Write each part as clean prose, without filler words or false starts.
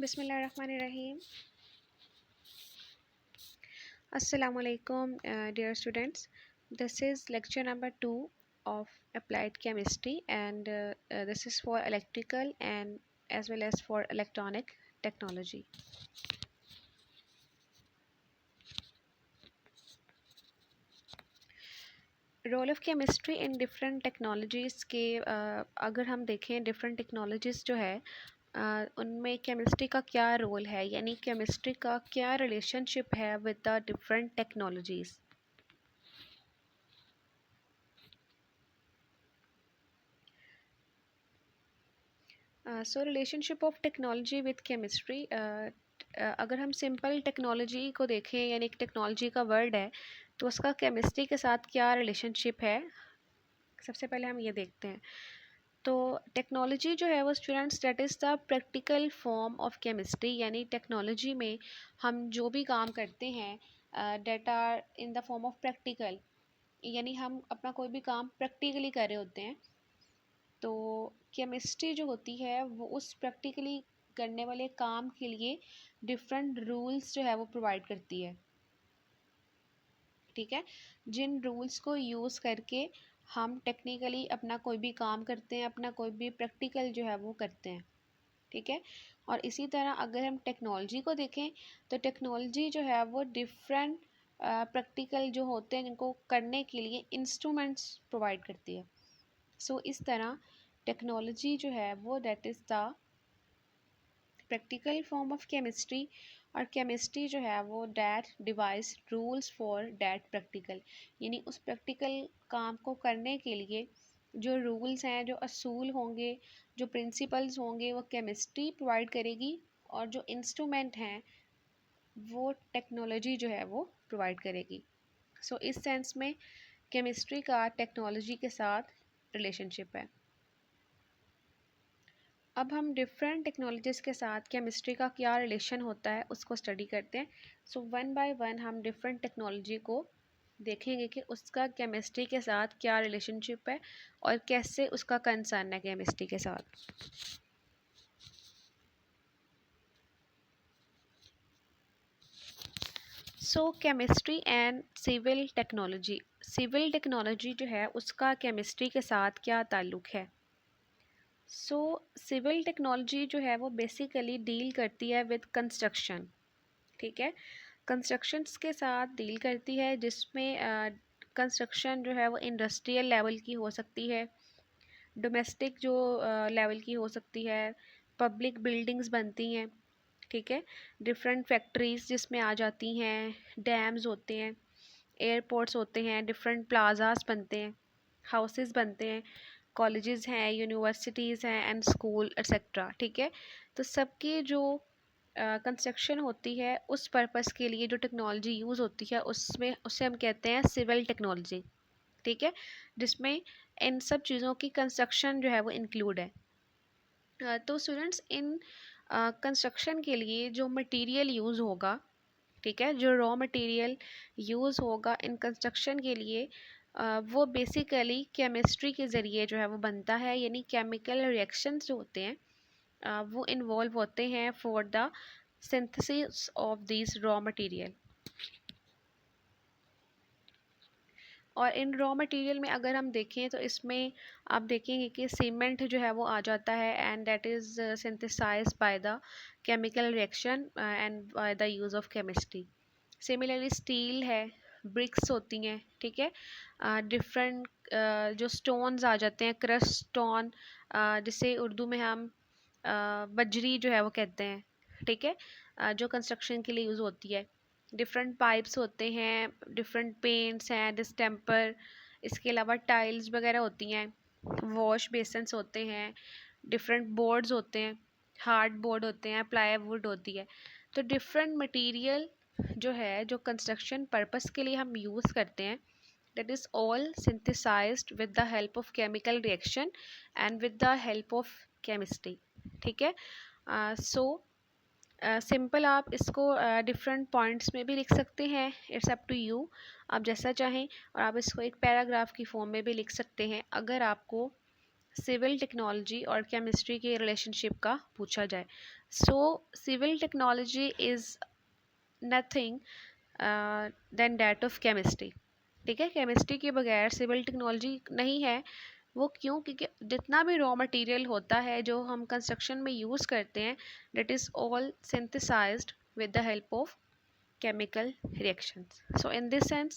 Bismillahirrahmanirrahim. Assalamualaikum, dear students. This is lecture number 2 of applied chemistry, and this is for electrical and as well as for electronic technology. Role of chemistry in different technologies के अगर हम देखें different technologies जो है उनमें chemistry का क्या role है, यानी केमिस्ट्री का क्या रिलेशनशिप है with the different technologies. So relationship of technology with chemistry, अगर हम सिंपल टेक्नोलॉजी को देखें, यानी एक टेक्नोलॉजी का वर्ड है, तो उसका केमिस्ट्री के साथ क्या रिलेशनशिप है, सबसे पहले हम ये देखते हैं. तो टेक्नोलॉजी जो है वो students that is the practical form of chemistry, यानी टेक्नोलॉजी में हम जो भी काम करते हैं that are in the form of practical, यानी हम अपना कोई भी काम प्रैक्टिकली कर रहे होते हैं. तो केमिस्ट्री जो होती है वो उस प्रैक्टिकली करने वाले काम के लिए डिफरेंट रूल्स जो है वो प्रोवाइड करती है. ठीक है, जिन रूल्स को यूज़ करके हम टेक्निकली अपना कोई भी काम करते हैं, अपना कोई भी प्रैक्टिकल जो है वो करते हैं. ठीक है, और इसी तरह अगर हम टेक्नोलॉजी को देखें तो टेक्नोलॉजी जो है वो डिफरेंट प्रैक्टिकल जो होते हैं जिनको करने के लिए इंस्ट्रूमेंट्स प्रोवाइड करती है. सो इस तरह टेक्नोलॉजी जो है वो that is the practical form of chemistry, और केमिस्ट्री जो है वो that device rules for that practical, यानी उस प्रैक्टिकल काम को करने के लिए जो रूल्स हैं, जो असूल होंगे, जो प्रिंसिपल्स होंगे, वो केमिस्ट्री प्रोवाइड करेगी, और जो इंस्ट्रूमेंट हैं वो टेक्नोलॉजी जो है वो प्रोवाइड करेगी. सो इस सेंस में केमिस्ट्री का टेक्नोलॉजी के साथ रिलेशनशिप है. अब हम डिफरेंट टेक्नोलॉजीज़ के साथ केमिस्ट्री का क्या रिलेशन होता है उसको स्टडी करते हैं. सो वन बाय वन हम डिफरेंट टेक्नोलॉजी को देखेंगे कि उसका केमिस्ट्री के साथ क्या रिलेशनशिप है और कैसे उसका कंसर्न है केमिस्ट्री के साथ. So chemistry and civil technology. Civil technology जो है उसका केमिस्ट्री के साथ क्या ताल्लुक़ है. सो सिविल टेक्नोलॉजी जो है वो बेसिकली डील करती है विद कंस्ट्रक्शन. ठीक है, कंस्ट्रक्शंस के साथ डील करती है, जिसमें कंस्ट्रक्शन जो है वो इंडस्ट्रियल लेवल की हो सकती है, डोमेस्टिक जो लेवल की हो सकती है, पब्लिक बिल्डिंग्स बनती हैं. ठीक है, डिफरेंट फैक्ट्रीज जिसमें आ जाती हैं, डैम्स होते हैं, एयरपोर्ट्स होते हैं, डिफरेंट प्लाजास बनते हैं, हाउसेस बनते हैं, कॉलेजेस हैं, यूनिवर्सिटीज़ हैं एंड स्कूल एक्सेट्रा. ठीक है, तो सबकी जो कंस्ट्रक्शन होती है उस पर्पस के लिए जो टेक्नोलॉजी यूज़ होती है उसमें उसे हम कहते हैं सिविल टेक्नोलॉजी. ठीक है, जिसमें इन सब चीज़ों की कंस्ट्रक्शन जो है वो इंक्लूड है. तो स्टूडेंट्स इन कंस्ट्रक्शन के लिए जो मटेरियल यूज़ होगा, ठीक है, जो रॉ मटेरियल यूज़ होगा इन कंस्ट्रक्शन के लिए वो बेसिकली केमिस्ट्री के ज़रिए जो है वो बनता है, यानी केमिकल रिएक्शंस जो होते हैं वो इन्वॉल्व होते हैं for the synthesis of this raw material. और इन रॉ मटेरियल में अगर हम देखें तो इसमें आप देखेंगे कि सीमेंट जो है वो आ जाता है, and that is synthesized by the chemical reaction and by the use of chemistry. Similarly steel है, ब्रिक्स होती हैं. ठीक है, डिफरेंट जो स्टोन्स आ जाते हैं, क्रश स्टोन, जिसे उर्दू में हम बजरी जो है वो कहते हैं. ठीक है, जो कंस्ट्रक्शन के लिए यूज़ होती है. डिफरेंट पाइप्स होते हैं, डिफरेंट पेंट्स हैं, डिस्टेम्पर, इसके अलावा टाइल्स वगैरह होती हैं, वॉश बेसन्स होते हैं, डिफरेंट बोर्ड्स होते हैं, हार्ड बोर्ड होते हैं, प्लाईवुड होती है. तो डिफरेंट मटेरियल जो है जो कंस्ट्रक्शन पर्पस के लिए हम यूज़ करते हैं, that is all synthesized with the help of chemical reaction and with the help of chemistry. ठीक है, सो सिंपल आप इसको डिफरेंट पॉइंट्स में भी लिख सकते हैं, इट्स अप टू यू, आप जैसा चाहें, और आप इसको एक पैराग्राफ की फॉर्म में भी लिख सकते हैं अगर आपको सिविल टेक्नोलॉजी और केमिस्ट्री के रिलेशनशिप का पूछा जाए। So civil technology is nothing than that of chemistry. ठीक है, केमिस्ट्री के बगैर सिविल टेक्नोलॉजी नहीं है। वो क्यों? क्योंकि जितना भी रॉ मटेरियल होता है जो हम कंस्ट्रक्शन में यूज़ करते हैं, that is all synthesized with the help of chemical reactions. So in this sense,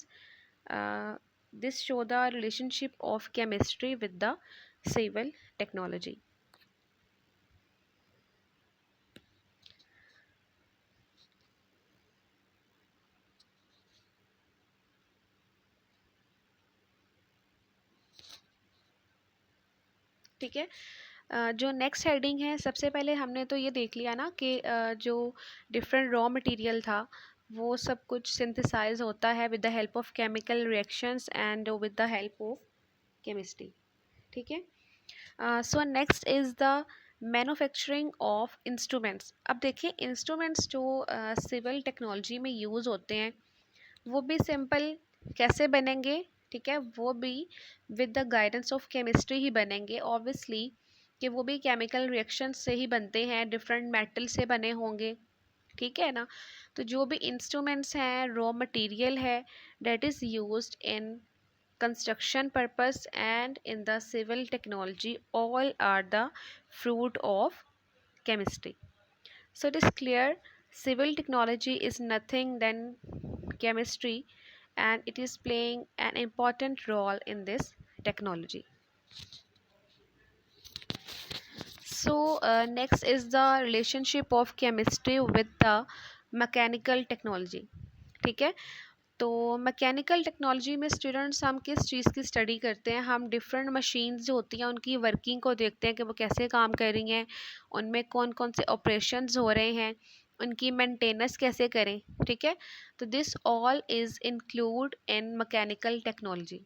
this show the relationship of chemistry with the civil technology. ठीक है, जो नेक्स्ट हेडिंग है, सबसे पहले हमने तो ये देख लिया ना कि जो डिफरेंट रॉ मटेरियल था वो सब कुछ सिंथेसाइज होता है with the help of chemical reactions and with the help of chemistry. ठीक है, so next is the manufacturing of instruments. अब देखिए, इंस्ट्रूमेंट्स जो सिविल टेक्नोलॉजी में यूज़ होते हैं वो भी सिंपल कैसे बनेंगे? ठीक है, वो भी with the guidance of chemistry ही बनेंगे ऑब्वियसली, कि वो भी केमिकल रिएक्शन से ही बनते हैं, डिफरेंट मेटल से बने होंगे। ठीक है ना? तो जो भी इंस्ट्रूमेंट्स हैं, रॉ मटेरियल है, that is used in construction purpose and in the civil technology, all are the fruit of chemistry. So it is clear civil technology is nothing than chemistry, and it is playing an important role in this technology. So next is the relationship of chemistry with the mechanical technology. ठीक है, तो mechanical technology में students हम किस चीज़ की study करते हैं? हम डिफरेंट मशीन्स जो होती हैं उनकी वर्किंग को देखते हैं कि वो कैसे काम कर रही हैं, उनमें कौन कौन से ऑपरेशंस हो रहे हैं, उनकी मेंटेनेंस कैसे करें। ठीक है, तो this all is include in mechanical technology.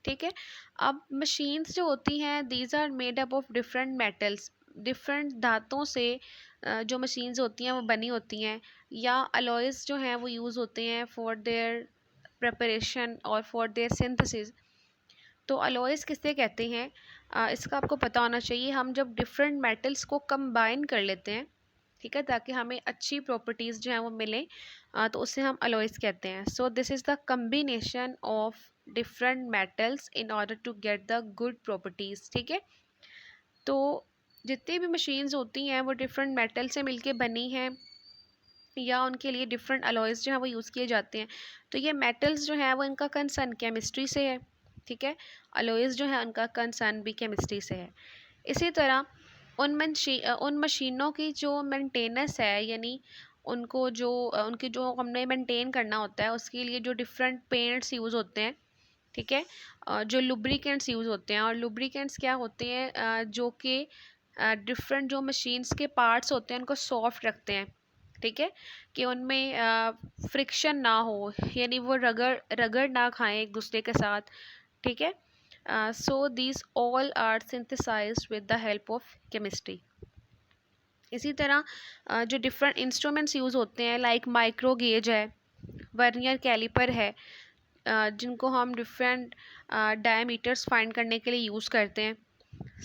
ठीक है, अब मशीन्स जो होती हैं, these are made up of different metals, different धातुओं से जो मशीन्स होती हैं वो बनी होती हैं, या अलॉयज़ जो हैं वो यूज़ होते हैं फॉर देयर प्रिपरेशन और फॉर देयर सिंथेसिस। तो अलॉयज़ किसे कहते हैं? इसका आपको पता होना चाहिए। हम जब डिफरेंट मेटल्स को कंबाइन कर लेते हैं, ठीक है, ताकि हमें अच्छी प्रॉपर्टीज़ जो हैं वो मिलें, तो उसे हम अलॉयज़ कहते हैं। So this is the combination of different metals in order to get the good properties. ठीक है, तो जितनी भी मशीन्स होती हैं वो डिफरेंट मेटल से मिलके बनी हैं, या उनके लिए डिफरेंट अलॉयज़ जो हैं वो यूज़ किए जाते हैं। तो ये मेटल्स जो हैं वो इनका कंसर्न केमिस्ट्री से है। ठीक है, अलॉयज़ जो है उनका कंसर्न भी केमिस्ट्री से है। इसी तरह उन मशीनों की जो मेंटेनेंस है, यानी उनको जो उनकी जो हमने मेंटेन करना होता है, उसके लिए जो डिफरेंट पेंट्स यूज़ होते हैं। ठीक है, जो लुब्रिकेंट्स यूज़ होते हैं, और लुब्रिकेंट्स क्या होते हैं? जो कि डिफरेंट जो मशीन्स के पार्ट्स होते हैं उनको सॉफ्ट रखते हैं। ठीक है, कि उनमें फ्रिक्शन ना हो, यानी वो रगड़ रगड़ ना खाएं एक दूसरे के साथ। ठीक है, so these all are synthesised with the help of chemistry. इसी तरह जो डिफरेंट इंस्ट्रूमेंट्स यूज़ होते हैं, लाइक माइक्रो गेज है, वर्नियर कैलिपर है, जिनको हम डिफरेंट डायमीटर्स फाइंड करने के लिए यूज़ करते हैं।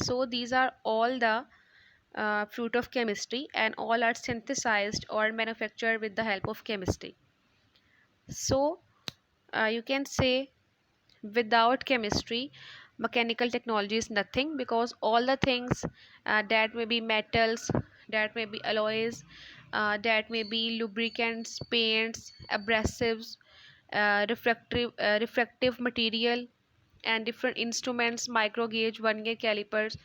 So these are all the fruit of chemistry, and all are synthesized or manufactured with the help of chemistry. So you can say without chemistry mechanical technology is nothing, because all the things that may be metals, that may be alloys, that may be lubricants, paints, abrasives, refractive material, and different instruments, micro gauge, vernier calipers,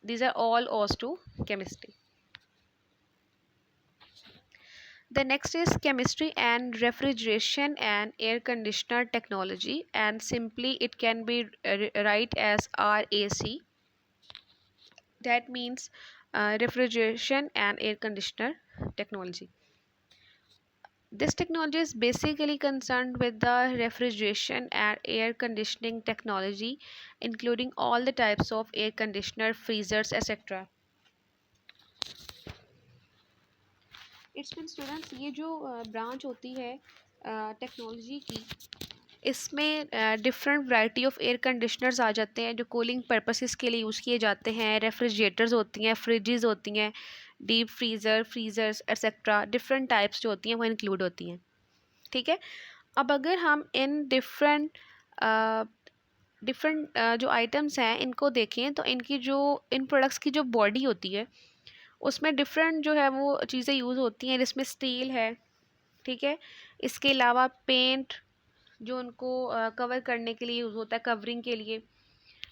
these are all owes to chemistry. The next is chemistry and refrigeration and air conditioner technology, and simply it can be write as RAC. That means refrigeration and air conditioner technology. This technology is basically concerned with the refrigeration and air conditioning technology, including all the types of air conditioner, freezers, etc. It's mean students, ये जो branch होती है technology की, इसमें different variety of air conditioners आ जाते हैं जो कूलिंग पर्पसेस के लिए यूज़ किए जाते हैं। रेफ्रिजरेटर्स होती हैं, फ्रिजेस होती हैं, डीप फ्रीज़र्स एक्सेट्रा, डिफरेंट टाइप्स जो होती हैं वो इंक्लूड होती हैं। ठीक है, अब अगर हम इन डिफरेंट डिफरेंट जो आइटम्स हैं इनको देखें तो इनकी जो इन प्रोडक्ट्स की जो बॉडी होती है उसमें डिफरेंट जो है वो चीज़ें यूज़ होती हैं, जिसमें स्टील है। ठीक है, इसके अलावा पेंट जो उनको कवर करने के लिए यूज़ होता है, कवरिंग के लिए।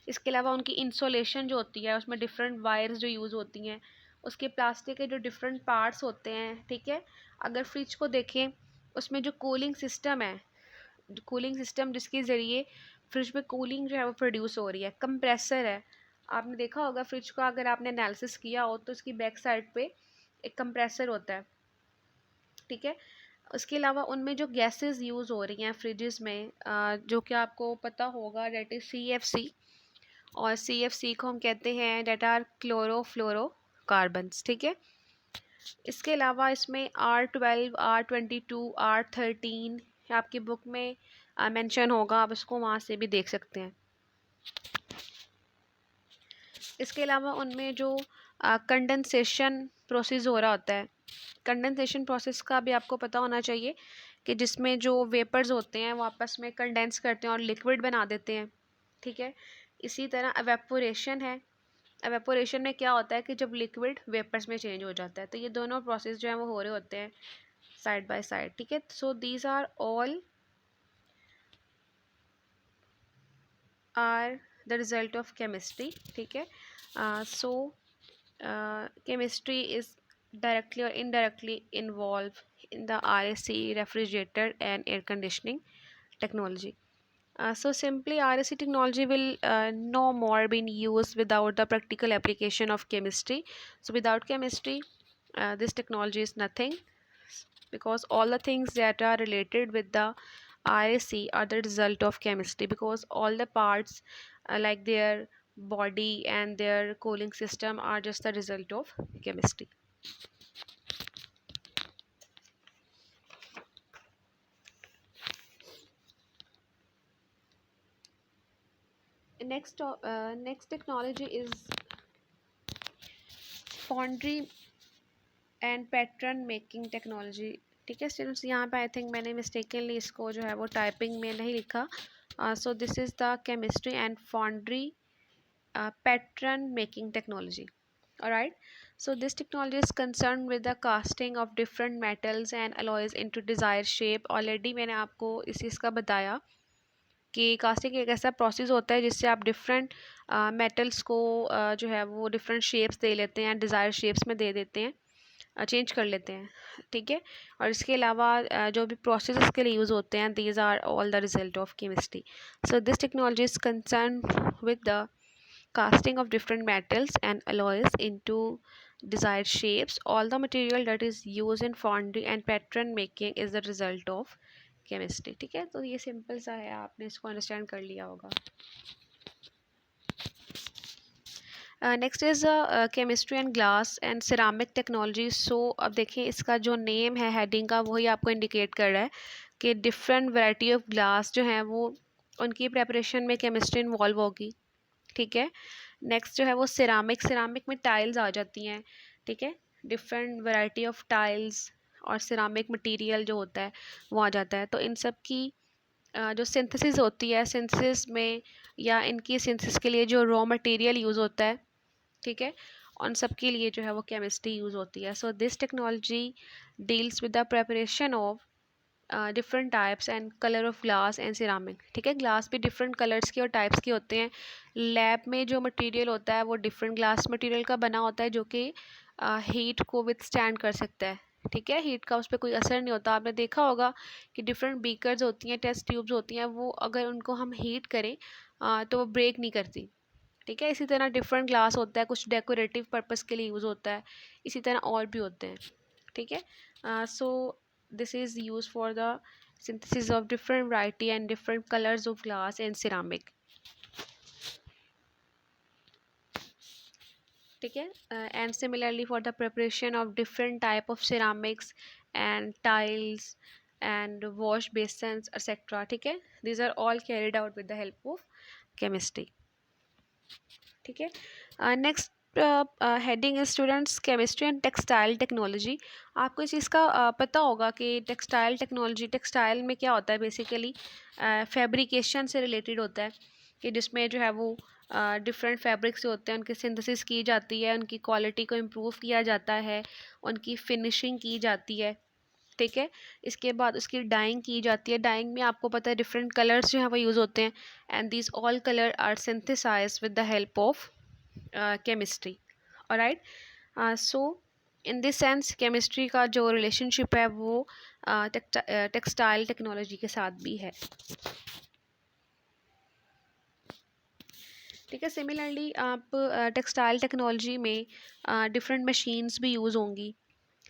इसके अलावा उनकी इंसोलेशन जो होती है उसमें डिफरेंट वायर्स जो यूज़ होती हैं, उसके प्लास्टिक के जो डिफरेंट पार्ट्स होते हैं। ठीक है, अगर फ्रिज को देखें उसमें जो कूलिंग सिस्टम है, कूलिंग सिस्टम जिसके ज़रिए फ्रिज में कूलिंग जो है वो प्रोड्यूस हो रही है, कंप्रेसर है। आपने देखा होगा फ्रिज का, अगर आपने एनालिसिस किया हो तो उसकी बैक साइड पे एक कंप्रेसर होता है। ठीक है, उसके अलावा उनमें जो गैसेस यूज़ हो रही हैं फ्रिजेस में, जो कि आपको पता होगा, डेट इज़ CFC। और CFC को हम कहते हैं डेट आर क्लोरोफ्लोरोकार्बन्स। ठीक है, इसके अलावा इसमें R12, R22, R13 आपकी बुक में मेंशन होगा, आप उसको वहाँ से भी देख सकते हैं। इसके अलावा उनमें जो कंडेंसेशन प्रोसेस हो रहा होता है, कंडेंसेशन प्रोसेस का भी आपको पता होना चाहिए कि जिसमें जो वेपर्स होते हैं वो आपस में कंडेंस करते हैं और लिक्विड बना देते हैं। ठीक है, इसी तरह एवेपोरेशन है। एवेपोरेशन में क्या होता है कि जब लिक्विड वेपर्स में चेंज हो जाता है, तो ये दोनों प्रोसेस जो है वो हो रहे होते हैं साइड बाय साइड। ठीक है, so these are all are the result of chemistry. ठीक है, सो chemistry is directly or indirectly involved in the RAC, refrigerator and air conditioning technology. So simply RAC technology will no more been used without the practical application of chemistry. So without chemistry, this technology is nothing, because all the things that are related with the RAC are the result of chemistry, because all the parts like their body and their cooling system are just the result of chemistry. Next technology is foundry and pattern making technology. ठीक है students, यहाँ पे I think मैंने mistakenly इसको जो है वो typing में नहीं लिखा। सो this is the chemistry and foundry pattern making technology. Alright, so this technology is concerned with the casting of different metals and alloys into desired shape. Already मैंने आपको इस चीज़ का बताया कि कास्टिंग एक ऐसा प्रोसेस होता है जिससे आप डिफरेंट मेटल्स को जो है वो डिफरेंट शेप्स दे लेते हैं, डिज़ायर शेप्स में दे देते हैं, चेंज कर लेते हैं। ठीक है, और इसके अलावा जो भी प्रोसेस इसके लिए यूज़ होते हैं, these are all the result of chemistry. So this technology is concern with the casting of different metals and alloys into desired shapes. All the material that is used in foundry and pattern making is the result of chemistry. ठीक है, तो ये simple सा है, आपने इसको understand कर लिया होगा। Next is chemistry and glass and ceramic technology. So अब देखें इसका जो नेम है हेडिंग का, वही आपको इंडिकेट कर रहा है कि डिफरेंट वैरायटी ऑफ ग्लास जो हैं वो उनकी प्रेपरेशन में केमिस्ट्री इन्वॉल्व होगी। ठीक है, नेक्स्ट जो है वो सिरामिक में टाइल्स आ जाती हैं। ठीक है, डिफरेंट वैरायटी ऑफ टाइल्स और सिरामिक मटेरियल जो होता है वो आ जाता है। तो इन सब की जो सिंथेसिस होती है, सिंथेसिस में या इनकी सिंथेसिस के लिए जो रॉ मटेरियल यूज़ होता है, ठीक है, उन सब के लिए जो है वो केमिस्ट्री यूज़ होती है। सो this technology deals with the preparation of different types and colour of glass and ceramic. ठीक है, ग्लास भी डिफरेंट कलर्स के और टाइप्स के होते हैं। लैब में जो मटेरियल होता है वो डिफरेंट ग्लास मटेरियल का बना होता है जो कि हीट को विथस्टैंड कर सकता है। ठीक है, हीट का उस पर कोई असर नहीं होता। आपने देखा होगा कि डिफरेंट बीकर्स होती हैं, टेस्ट ट्यूब्स होती हैं, वो अगर उनको हम हीट करें तो वो ब्रेक नहीं करती। ठीक है, इसी तरह डिफरेंट ग्लास होता है, कुछ डेकोरेटिव पर्पस के लिए यूज़ होता है, इसी तरह और भी होते हैं। ठीक है, सो this is used for the synthesis of different variety and different colors of glass and ceramic. ठीक है, and similarly for the preparation of different type of ceramics and tiles and wash basins etc. ठीक है, these are all carried out with the help of chemistry. ठीक है, next heading है students chemistry and textile technology. आपको इस चीज़ का पता होगा कि टेक्सटाइल टेक्नोलॉजी, टेक्सटाइल में क्या होता है बेसिकली, फैब्रिकेशन से रिलेटेड होता है कि जिसमें जो है वो डिफरेंट फैब्रिक्स होते हैं, उनकी सिंथेसिस की जाती है, उनकी क्वालिटी को इम्प्रूव किया जाता है, उनकी फिनिशिंग की जाती है. ठीक है, इसके बाद उसकी डाइंग की जाती है. डाइंग में आपको पता है डिफरेंट कलर्स जो हैं वो यूज़ होते हैं, and these all colour are synthesised with the help of chemistry. Alright, so in this sense chemistry का जो रिलेशनशिप है वो टेक्सटाइल टेक्नोलॉजी के साथ भी है. ठीक है, सिमिलरली आप टेक्सटाइल टेक्नोलॉजी में डिफरेंट मशीन्स भी यूज़ होंगी.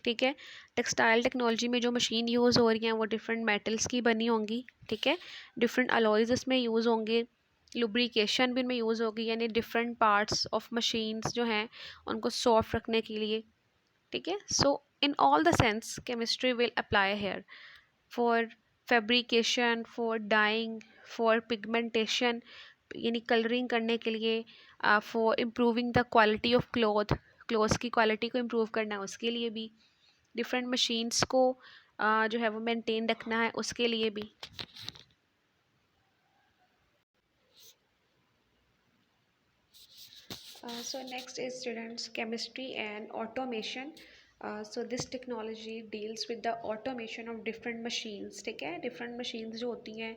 ठीक है, टेक्सटाइल टेक्नोलॉजी में जो मशीन यूज़ हो रही हैं वो डिफरेंट मेटल्स की बनी होंगी. ठीक है, डिफरेंट अलॉयज़ इसमें यूज़ होंगे, लुब्रिकेशन भी इनमें यूज़ होगी, यानी डिफरेंट पार्ट्स ऑफ मशीन्स जो हैं उनको सॉफ्ट रखने के लिए. ठीक है, so in all the sense chemistry will apply here for fabrication, for dyeing, for pigmentation यानी कलरिंग करने के लिए, for improving the quality of clothes की क्वालिटी को इम्प्रूव करना है उसके लिए भी, डिफरेंट मशीन्स को जो है वो मेंटेन रखना है उसके लिए भी. So next is students chemistry and automation. So this technology deals with the automation of different machines. ठीक है, different machines जो होती हैं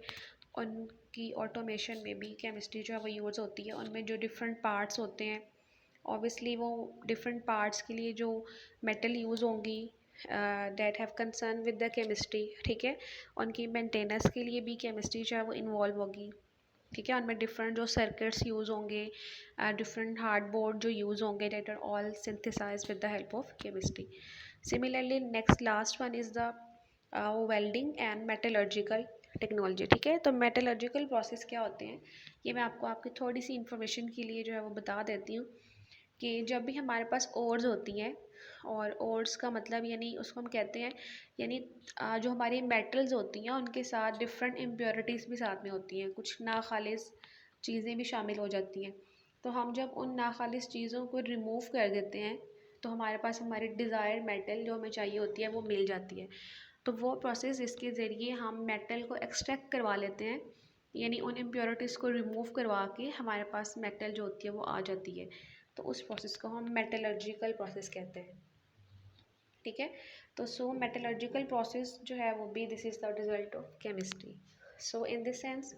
उनकी automation में भी chemistry जो है वो यूज़ होती है. उनमें जो different parts होते हैं obviously वो different parts के लिए जो metal यूज़ होंगी that have concern with the chemistry. ठीक है, उनकी maintenance के लिए भी chemistry जो है वो involve होगी. ठीक है, उनमें डिफरेंट जो सर्किट्स यूज़ होंगे, डिफरेंट हार्डबोर्ड जो यूज़ होंगे, that are all synthesise with the help of chemistry. Similarly next last one is the welding and metallurgical technology. ठीक है, तो मेटलर्जिकल प्रोसेस क्या होते हैं ये मैं आपको आपकी थोड़ी सी इंफॉर्मेशन के लिए जो है वो बता देती हूँ कि जब भी हमारे पास ओर्स होती हैं, और ओर्स का मतलब यानी उसको हम कहते हैं यानी जो हमारी मेटल्स होती हैं उनके साथ डिफरेंट इम्प्योरिटीज़ भी साथ में होती हैं, कुछ नाखालिस चीज़ें भी शामिल हो जाती हैं. तो हम जब उन नाखालिस चीज़ों को रिमूव कर देते हैं तो हमारे पास हमारी डिज़ायर्ड मेटल जो हमें चाहिए होती है वो मिल जाती है. तो वो प्रोसेस इसके ज़रिए हम मेटल को एक्सट्रैक्ट करवा लेते हैं, यानी उन इम्प्योरिटीज़ को रिमूव करवा के हमारे पास मेटल जो होती है वो आ जाती है. तो उस प्रोसेस को हम मेटलर्जिकल प्रोसेस कहते हैं. ठीक है, तो सो मेटलर्जिकल प्रोसेस जो है वो भी this is the result of chemistry. So in this sense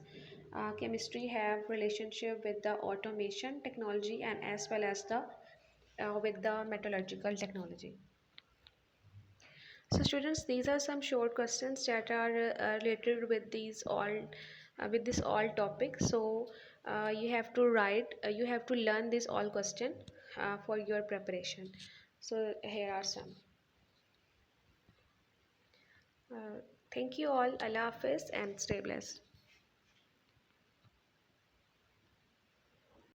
chemistry have relationship with the automation technology and as well as the with the metallurgical technology. So students, these are some short questions that are related with these all with this all topic. So you have to write, you have to learn this all question for your preparation. So here are some. Thank you all. Allah Hafiz and stay blessed.